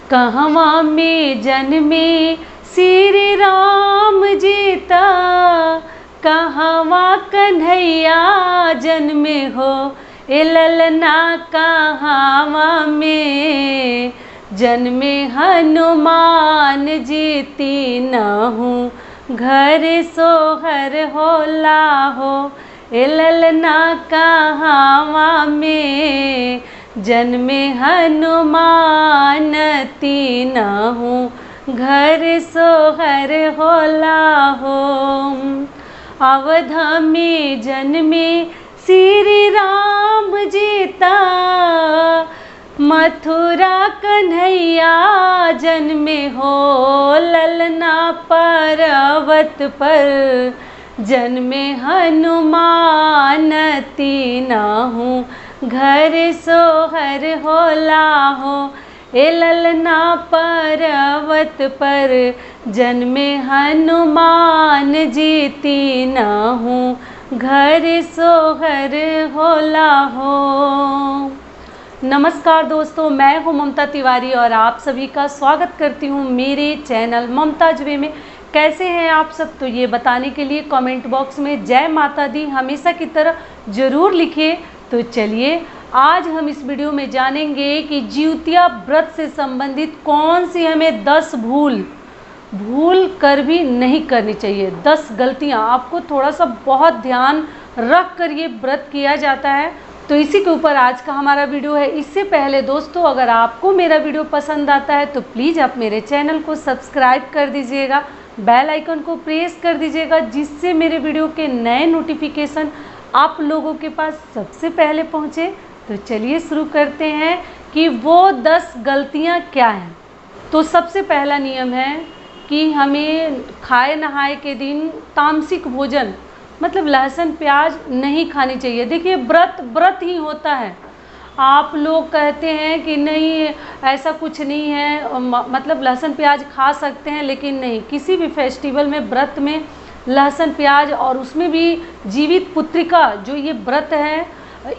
कहवा में जन्मे श्री राम जीता, कहवा कन्हैया जन्मे हो, ए ललना कहवा में जन्मे हनुमान जी तीनहु घर सोहर होला हो, ए ललना कहवा में जन्मे हनुमान तीनहु घर सोहर होला हो। अवध में जन्मे श्री राम जीता, मथुरा कन्हैया जन्मे हो, ललना पर्वत पर जन्मे हनुमान तीनहु घर सोहर होला हो, ए ललना पर्वत पर जन्मे हनुमान जी तीनहु घर सोहर होला हो। नमस्कार दोस्तों, मैं हूं ममता तिवारी और आप सभी का स्वागत करती हूं मेरे चैनल ममताज वे में। कैसे हैं आप सब? तो ये बताने के लिए कमेंट बॉक्स में जय माता दी हमेशा की तरह ज़रूर लिखिए। तो चलिए आज हम इस वीडियो में जानेंगे कि जिउतिया व्रत से संबंधित कौन सी हमें 10 भूल कर भी नहीं करनी चाहिए। 10 गलतियां आपको थोड़ा सा बहुत ध्यान रख कर ये व्रत किया जाता है। तो इसी के ऊपर आज का हमारा वीडियो है। इससे पहले दोस्तों, अगर आपको मेरा वीडियो पसंद आता है तो प्लीज़ आप मेरे चैनल को सब्सक्राइब कर दीजिएगा, बेल आइकन को प्रेस कर दीजिएगा, जिससे मेरे वीडियो के नए नोटिफिकेशन आप लोगों के पास सबसे पहले पहुँचे। तो चलिए शुरू करते हैं कि वो 10 गलतियाँ क्या हैं। तो सबसे पहला नियम है कि हमें खाए नहाए के दिन तामसिक भोजन मतलब लहसुन प्याज नहीं खानी चाहिए। देखिए व्रत ही होता है। आप लोग कहते हैं कि नहीं ऐसा कुछ नहीं है, मतलब लहसुन प्याज खा सकते हैं, लेकिन नहीं, किसी भी फेस्टिवल में व्रत में लहसुन प्याज और उसमें भी जीवित पुत्रिका जो ये व्रत है,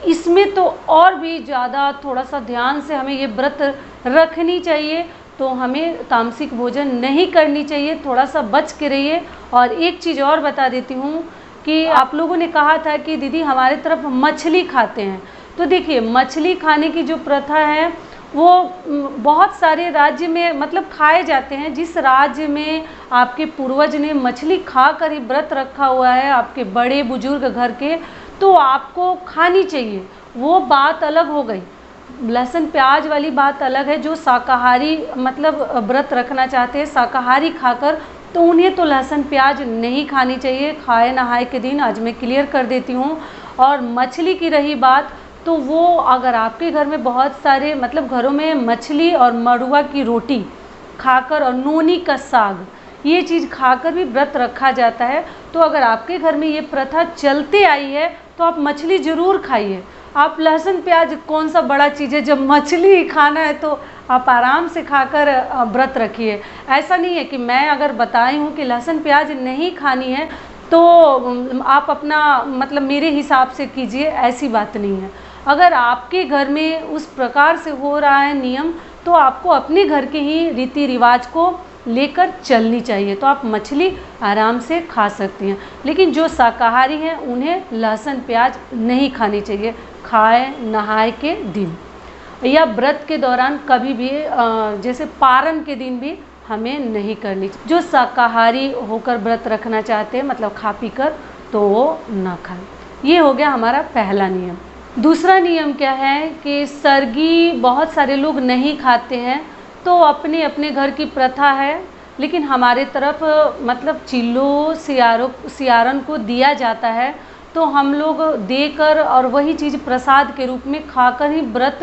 इसमें तो और भी ज़्यादा थोड़ा सा ध्यान से हमें ये व्रत रखनी चाहिए। तो हमें तामसिक भोजन नहीं करनी चाहिए, थोड़ा सा बच के रहिए। और एक चीज़ और बता देती हूँ कि आप लोगों ने कहा था कि दीदी हमारे तरफ मछली खाते हैं। तो देखिए, मछली खाने की जो प्रथा है वो बहुत सारे राज्य में मतलब खाए जाते हैं। जिस राज्य में आपके पूर्वज ने मछली खा कर ही व्रत रखा हुआ है, आपके बड़े बुजुर्ग घर के, तो आपको खानी चाहिए। वो बात अलग हो गई। लहसुन प्याज वाली बात अलग है। जो शाकाहारी मतलब व्रत रखना चाहते हैं शाकाहारी खाकर, तो उन्हें तो लहसुन प्याज नहीं खानी चाहिए खाए नहाए के दिन। आज मैं क्लियर कर देती हूँ। और मछली की रही बात, तो वो अगर आपके घर में बहुत सारे मतलब घरों में मछली और मड़ुआ की रोटी खाकर और नोनी का साग ये चीज़ खाकर भी व्रत रखा जाता है। तो अगर आपके घर में ये प्रथा चलते आई है तो आप मछली ज़रूर खाइए। आप लहसुन प्याज कौन सा बड़ा चीज़ है, जब मछली खाना है तो आप आराम से खाकर व्रत रखिए। ऐसा नहीं है कि मैं अगर बताई हूँ कि लहसुन प्याज नहीं खानी है तो आप अपना मतलब मेरे हिसाब से कीजिए, ऐसी बात नहीं है। अगर आपके घर में उस प्रकार से हो रहा है नियम, तो आपको अपने घर के ही रीति रिवाज को लेकर चलनी चाहिए। तो आप मछली आराम से खा सकती हैं, लेकिन जो शाकाहारी हैं उन्हें लहसुन प्याज नहीं खानी चाहिए खाए नहाए के दिन या व्रत के दौरान कभी भी। जैसे पारण के दिन भी हमें नहीं करनी चाहिए। जो शाकाहारी होकर व्रत रखना चाहते हैं मतलब खा पी कर, तो वो ना खाएं। ये हो गया हमारा पहला नियम। दूसरा नियम क्या है कि सरगी बहुत सारे लोग नहीं खाते हैं, तो अपने अपने घर की प्रथा है। लेकिन हमारे तरफ मतलब चिल्लो सियारन को दिया जाता है, तो हम लोग देकर और वही चीज़ प्रसाद के रूप में खाकर ही व्रत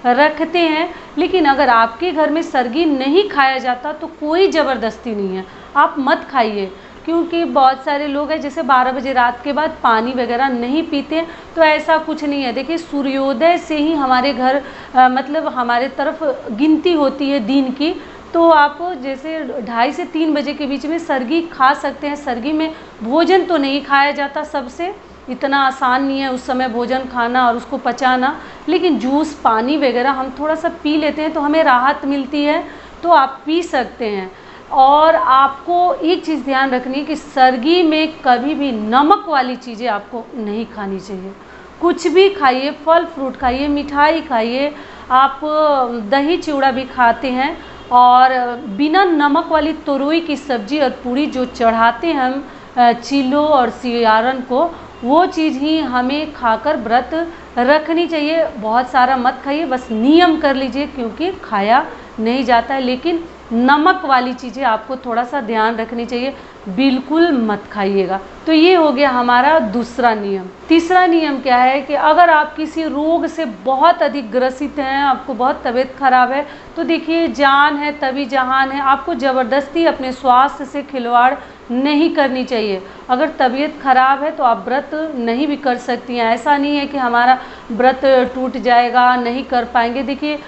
रखते हैं। लेकिन अगर आपके घर में सरगी नहीं खाया जाता तो कोई ज़बरदस्ती नहीं है, आप मत खाइए। क्योंकि बहुत सारे लोग हैं जैसे 12 बजे रात के बाद पानी वगैरह नहीं पीते, तो ऐसा कुछ नहीं है। देखिए, सूर्योदय से ही हमारे घर मतलब हमारे तरफ गिनती होती है दिन की। तो आप जैसे 2:30 से 3 बजे के बीच में सरगी खा सकते हैं। सरगी में भोजन तो नहीं खाया जाता, सबसे इतना आसान नहीं है उस समय भोजन खाना और उसको पचाना, लेकिन जूस पानी वगैरह हम थोड़ा सा पी लेते हैं तो हमें राहत मिलती है। तो आप पी सकते हैं। और आपको एक चीज़ ध्यान रखनी है कि सर्दी में कभी भी नमक वाली चीज़ें आपको नहीं खानी चाहिए। कुछ भी खाइए, फल फ्रूट खाइए, मिठाई खाइए, आप दही चिवड़ा भी खाते हैं, और बिना नमक वाली तोरई की सब्जी और पूरी जो चढ़ाते हैं हम चिल्लो और सियारन को, वो चीज़ ही हमें खाकर व्रत रखनी चाहिए। बहुत सारा मत खाइए, बस नियम कर लीजिए, क्योंकि खाया नहीं जाता है। लेकिन नमक वाली चीज़ें आपको थोड़ा सा ध्यान रखनी चाहिए, बिल्कुल मत खाइएगा। तो ये हो गया हमारा दूसरा नियम। तीसरा नियम क्या है कि अगर आप किसी रोग से बहुत अधिक ग्रसित हैं, आपको बहुत तबीयत खराब है, तो देखिए जान है तभी जहान है, आपको ज़बरदस्ती अपने स्वास्थ्य से खिलवाड़ नहीं करनी चाहिए। अगर तबीयत खराब है तो आप व्रत नहीं भी कर सकती हैं। ऐसा नहीं है कि हमारा व्रत टूट जाएगा, नहीं कर पाएंगे। देखिए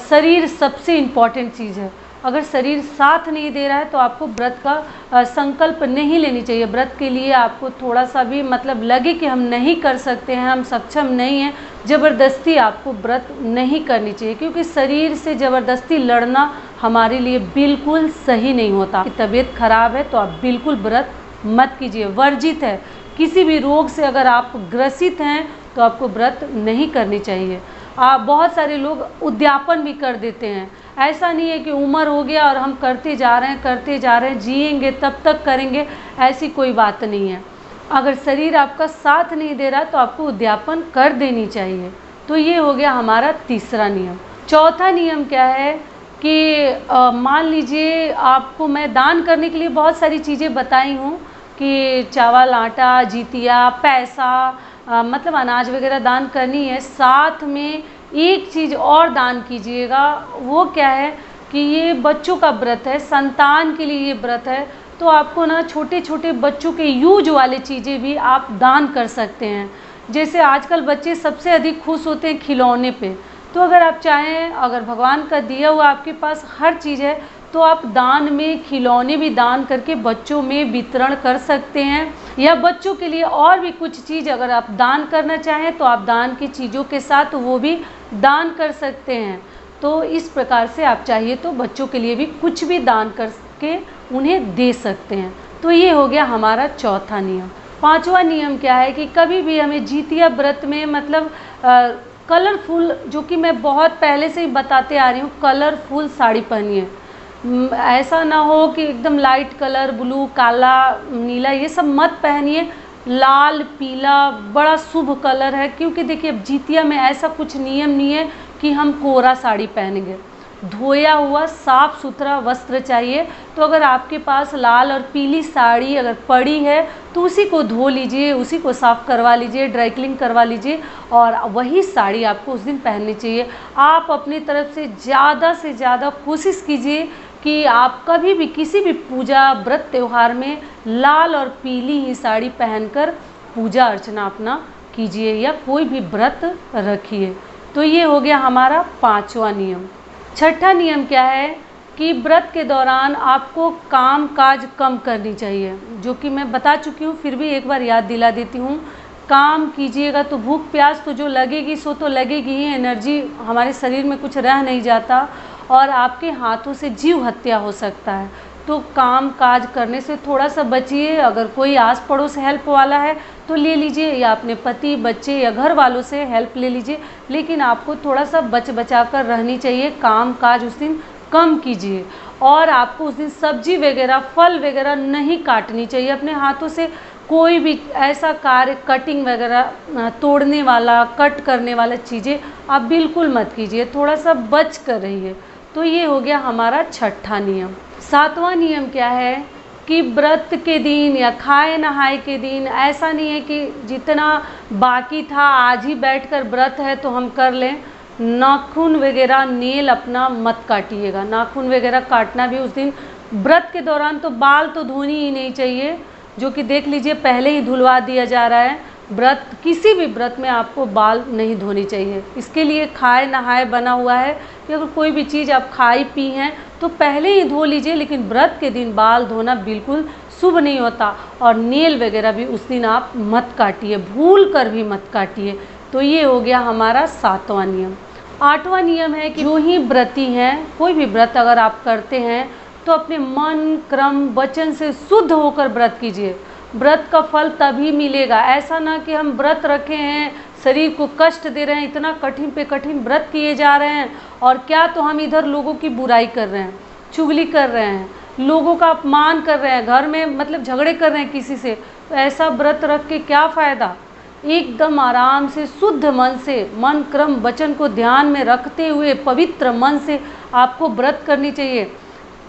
शरीर सबसे इम्पॉर्टेंट चीज़ है। अगर शरीर साथ नहीं दे रहा है तो आपको व्रत का संकल्प नहीं लेनी चाहिए। व्रत के लिए आपको थोड़ा सा भी मतलब लगे कि हम नहीं कर सकते हैं, हम सक्षम नहीं हैं, ज़बरदस्ती आपको व्रत नहीं करनी चाहिए, क्योंकि शरीर से ज़बरदस्ती लड़ना हमारे लिए बिल्कुल सही नहीं होता। तबीयत खराब है तो आप बिल्कुल व्रत मत कीजिए, वर्जित है। किसी भी रोग से अगर आप ग्रसित हैं तो आपको व्रत नहीं करनी चाहिए। बहुत सारे लोग उद्यापन भी कर देते हैं। ऐसा नहीं है कि उम्र हो गया और हम करते जा रहे हैं, जिएंगे तब तक करेंगे, ऐसी कोई बात नहीं है। अगर शरीर आपका साथ नहीं दे रहा तो आपको उद्यापन कर देनी चाहिए। तो ये हो गया हमारा तीसरा नियम। चौथा नियम क्या है कि मान लीजिए आपको मैं दान करने के लिए बहुत सारी चीज़ें बताई हूँ कि चावल, आटा, जितिया, पैसा, मतलब अनाज वगैरह दान करनी है। साथ में एक चीज़ और दान कीजिएगा, वो क्या है कि ये बच्चों का व्रत है, संतान के लिए ये व्रत है, तो आपको ना छोटे छोटे बच्चों के यूज वाले चीज़ें भी आप दान कर सकते हैं। जैसे आजकल बच्चे सबसे अधिक खुश होते हैं खिलौने पे, तो अगर आप चाहें, अगर भगवान का दिया हुआ आपके पास हर चीज़ है, तो आप दान में खिलौने भी दान करके बच्चों में वितरण कर सकते हैं। या बच्चों के लिए और भी कुछ चीज़ अगर आप दान करना चाहें तो आप दान की चीज़ों के साथ वो भी दान कर सकते हैं। तो इस प्रकार से आप चाहिए तो बच्चों के लिए भी कुछ भी दान करके उन्हें दे सकते हैं। तो ये हो गया हमारा चौथा नियम। पांचवा नियम क्या है कि कभी भी हमें जितिया व्रत में मतलब कलरफुल, जो कि मैं बहुत पहले से ही बताते आ रही हूँ, कलरफुल साड़ी पहनिए। ऐसा ना हो कि एकदम लाइट कलर, ब्लू, काला, नीला, ये सब मत पहनिए। लाल, पीला बड़ा शुभ कलर है, क्योंकि देखिए अब जितिया में ऐसा कुछ नियम नहीं है कि हम कोरा साड़ी पहनेंगे। धोया हुआ साफ सुथरा वस्त्र चाहिए। तो अगर आपके पास लाल और पीली साड़ी अगर पड़ी है तो उसी को धो लीजिए, उसी को साफ़ करवा लीजिए, ड्राई क्लीन करवा लीजिए, और वही साड़ी आपको उस दिन पहननी चाहिए। आप अपनी तरफ से ज़्यादा कोशिश कीजिए कि आप कभी भी किसी भी पूजा, व्रत, त्यौहार में लाल और पीली ही साड़ी पहनकर पूजा अर्चना अपना कीजिए, या कोई भी व्रत रखिए। तो ये हो गया हमारा पांचवा नियम। छठा नियम क्या है कि व्रत के दौरान आपको काम काज कम करनी चाहिए, जो कि मैं बता चुकी हूँ, फिर भी एक बार याद दिला देती हूँ। काम कीजिएगा तो भूख प्यास तो जो लगेगी सो तो लगेगी ही, एनर्जी हमारे शरीर में कुछ रह नहीं जाता, और आपके हाथों से जीव हत्या हो सकता है। तो काम काज करने से थोड़ा सा बचिए। अगर कोई आस पड़ोस हेल्प वाला है तो ले लीजिए, या अपने पति, बच्चे या घर वालों से हेल्प ले लीजिए, लेकिन आपको थोड़ा सा बचा कर रहनी चाहिए। काम काज उस दिन कम कीजिए, और आपको उस दिन सब्जी वगैरह, फल वगैरह नहीं काटनी चाहिए अपने हाथों से। कोई भी ऐसा कार्य, कटिंग वगैरह, तोड़ने वाला, कट करने वाला चीज़ें आप बिल्कुल मत कीजिए, थोड़ा सा बच कर रहिए। तो ये हो गया हमारा छठा नियम। सातवां नियम क्या है कि व्रत के दिन या खाए नहाए के दिन ऐसा नहीं है कि जितना बाकी था आज ही बैठकर व्रत है तो हम कर लें। नाखून वगैरह, नेल अपना मत काटिएगा। नाखून वगैरह काटना भी उस दिन, व्रत के दौरान तो बाल तो धोनी ही नहीं चाहिए, जो कि देख लीजिए पहले ही धुलवा दिया जा रहा है। व्रत, किसी भी व्रत में आपको बाल नहीं धोनी चाहिए। इसके लिए खाए नहाए बना हुआ है कि अगर कोई भी चीज़ आप खाई पी हैं तो पहले ही धो लीजिए, लेकिन व्रत के दिन बाल धोना बिल्कुल शुभ नहीं होता। और नेल वगैरह भी उस दिन आप मत काटिए, भूल कर भी मत काटिए। तो ये हो गया हमारा सातवां नियम। 8वां नियम है कि जो ही व्रती हैं, कोई भी व्रत अगर आप करते हैं तो अपने मन, क्रम, वचन से शुद्ध होकर व्रत कीजिए। व्रत का फल तभी मिलेगा। ऐसा ना कि हम व्रत रखे हैं, शरीर को कष्ट दे रहे हैं, इतना कठिन पे कठिन व्रत किए जा रहे हैं और क्या तो हम इधर लोगों की बुराई कर रहे हैं, चुगली कर रहे हैं, लोगों का अपमान कर रहे हैं, घर में मतलब झगड़े कर रहे हैं किसी से। तो ऐसा व्रत रख के क्या फ़ायदा। एकदम आराम से शुद्ध मन से, मन, क्रम, वचन को ध्यान में रखते हुए पवित्र मन से आपको व्रत करनी चाहिए।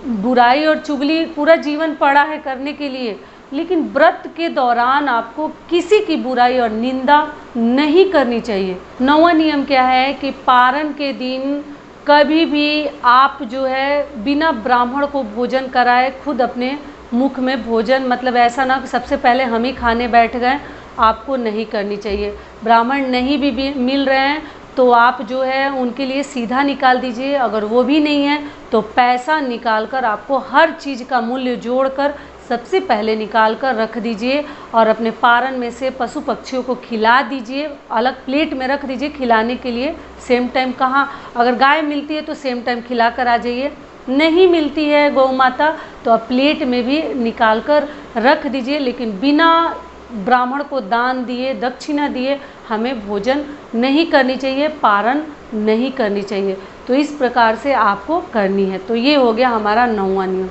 बुराई और चुगली पूरा जीवन पड़ा है करने के लिए, लेकिन व्रत के दौरान आपको किसी की बुराई और निंदा नहीं करनी चाहिए। 9वां नियम क्या है कि पारण के दिन कभी भी आप जो है बिना ब्राह्मण को भोजन कराए खुद अपने मुख में भोजन, मतलब ऐसा ना कि सबसे पहले हम ही खाने बैठ गए, आपको नहीं करनी चाहिए। ब्राह्मण नहीं भी मिल रहे हैं तो आप जो है उनके लिए सीधा निकाल दीजिए। अगर वो भी नहीं है तो पैसा निकाल कर आपको हर चीज़ का मूल्य जोड़कर सबसे पहले निकाल कर रख दीजिए और अपने पारण में से पशु पक्षियों को खिला दीजिए। अलग प्लेट में रख दीजिए खिलाने के लिए। सेम टाइम कहाँ, अगर गाय मिलती है तो सेम टाइम खिला कर आ जाइए, नहीं मिलती है गौ माता तो आप प्लेट में भी निकाल कर रख दीजिए, लेकिन बिना ब्राह्मण को दान दिए, दक्षिणा दिए हमें भोजन नहीं करनी चाहिए, पारण नहीं करनी चाहिए। तो इस प्रकार से आपको करनी है। तो ये हो गया हमारा 9वां नियम।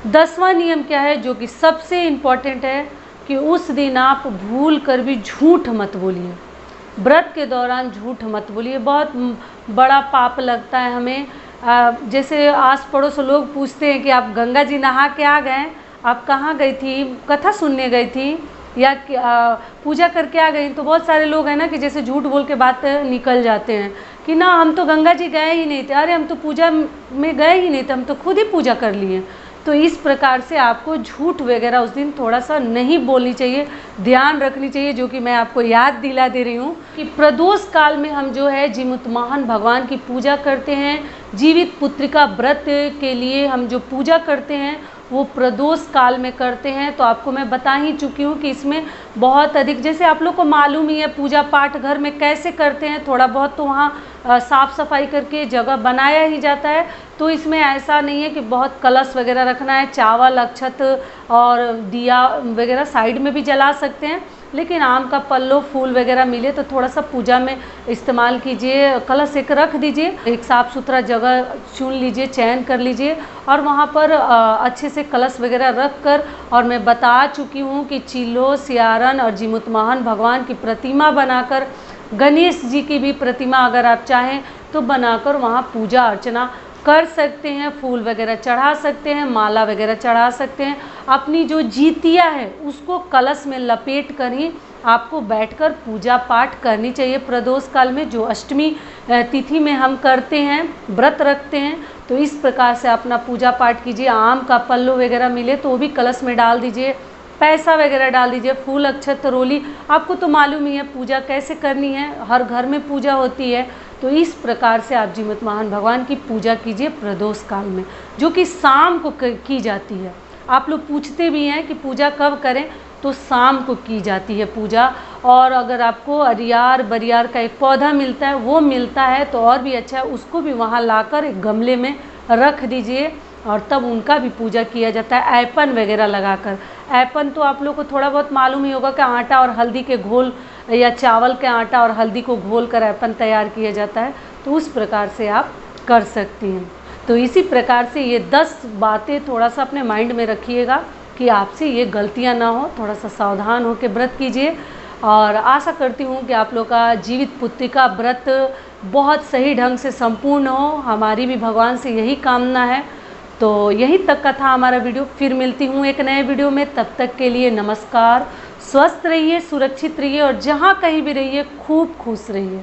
10वां नियम क्या है, जो कि सबसे इम्पॉर्टेंट है कि उस दिन आप भूल कर भी झूठ मत बोलिए। व्रत के दौरान झूठ मत बोलिए, बहुत बड़ा पाप लगता है हमें। जैसे आस पड़ोस लोग पूछते हैं कि आप गंगा जी नहा के आ गए, आप कहाँ गई थी, कथा सुनने गई थी या पूजा करके आ गई। तो बहुत सारे लोग हैं ना कि जैसे झूठ बोल के बात निकल जाते हैं कि ना हम तो गंगा जी गए ही नहीं थे, अरे हम तो पूजा में गए ही नहीं थे, हम तो खुद ही पूजा कर लिए। तो इस प्रकार से आपको झूठ वगैरह उस दिन थोड़ा सा नहीं बोलनी चाहिए, ध्यान रखनी चाहिए। जो कि मैं आपको याद दिला दे रही हूँ कि प्रदोष काल में हम जो है जीमूतवाहन भगवान की पूजा करते हैं। जीवित पुत्रिका व्रत के लिए हम जो पूजा करते हैं वो प्रदोष काल में करते हैं। तो आपको मैं बता ही चुकी हूँ कि इसमें बहुत अधिक, जैसे आप लोग को मालूम ही है पूजा पाठ घर में कैसे करते हैं, थोड़ा बहुत तो वहाँ साफ़ सफाई करके जगह बनाया ही जाता है। तो इसमें ऐसा नहीं है कि बहुत कलश वगैरह रखना है, चावल, अक्षत और दिया वगैरह साइड में भी जला सकते हैं, लेकिन आम का पल्लो, फूल वगैरह मिले तो थोड़ा सा पूजा में इस्तेमाल कीजिए। कलश एक रख दीजिए, एक साफ़ सुथरा जगह चुन लीजिए, चयन कर लीजिए और वहाँ पर अच्छे से कलश वगैरह रख कर, और मैं बता चुकी हूँ कि चिल्लो, सियारन और जीमूतवाहन भगवान की प्रतिमा बनाकर, गणेश जी की भी प्रतिमा अगर आप चाहें तो बनाकर वहाँ पूजा अर्चना कर सकते हैं। फूल वगैरह चढ़ा सकते हैं, माला वगैरह चढ़ा सकते हैं। अपनी जो जीतिया है उसको कलश में लपेट कर ही आपको बैठकर पूजा पाठ करनी चाहिए। प्रदोष काल में जो अष्टमी तिथि में हम करते हैं, व्रत रखते हैं, तो इस प्रकार से अपना पूजा पाठ कीजिए। आम का पल्लो वगैरह मिले तो वो भी कलश में डाल दीजिए, पैसा वगैरह डाल दीजिए, फूल, अक्षत, रोली। आपको तो मालूम ही है पूजा कैसे करनी है, हर घर में पूजा होती है। तो इस प्रकार से आप जीमूतवाहन भगवान की पूजा कीजिए प्रदोष काल में, जो कि शाम को की जाती है। आप लोग पूछते भी हैं कि पूजा कब करें, तो शाम को की जाती है पूजा। और अगर आपको अरियार बरियार का एक पौधा मिलता है, वो मिलता है तो और भी अच्छा है, उसको भी वहाँ लाकर एक गमले में रख दीजिए और तब उनका भी पूजा किया जाता है ऐपन वगैरह लगाकर। ऐपन तो आप लोग को थोड़ा बहुत मालूम ही होगा कि आटा और हल्दी के घोल या चावल के आटा और हल्दी को घोल कर ऐपन तैयार किया जाता है। तो उस प्रकार से आप कर सकती हैं। तो इसी प्रकार से ये 10 बातें थोड़ा सा अपने माइंड में रखिएगा कि आपसे ये गलतियाँ ना हो, थोड़ा सा सावधान होकर व्रत कीजिए। और आशा करती हूँ कि आप लोग का जीवित पुत्रिका व्रत बहुत सही ढंग से संपूर्ण हो। हमारी भी भगवान से यही कामना है। तो यहीं तक का था हमारा वीडियो। फिर मिलती हूँ एक नए वीडियो में, तब तक के लिए नमस्कार। स्वस्थ रहिए, सुरक्षित रहिए और जहाँ कहीं भी रहिए खूब खुश रहिए।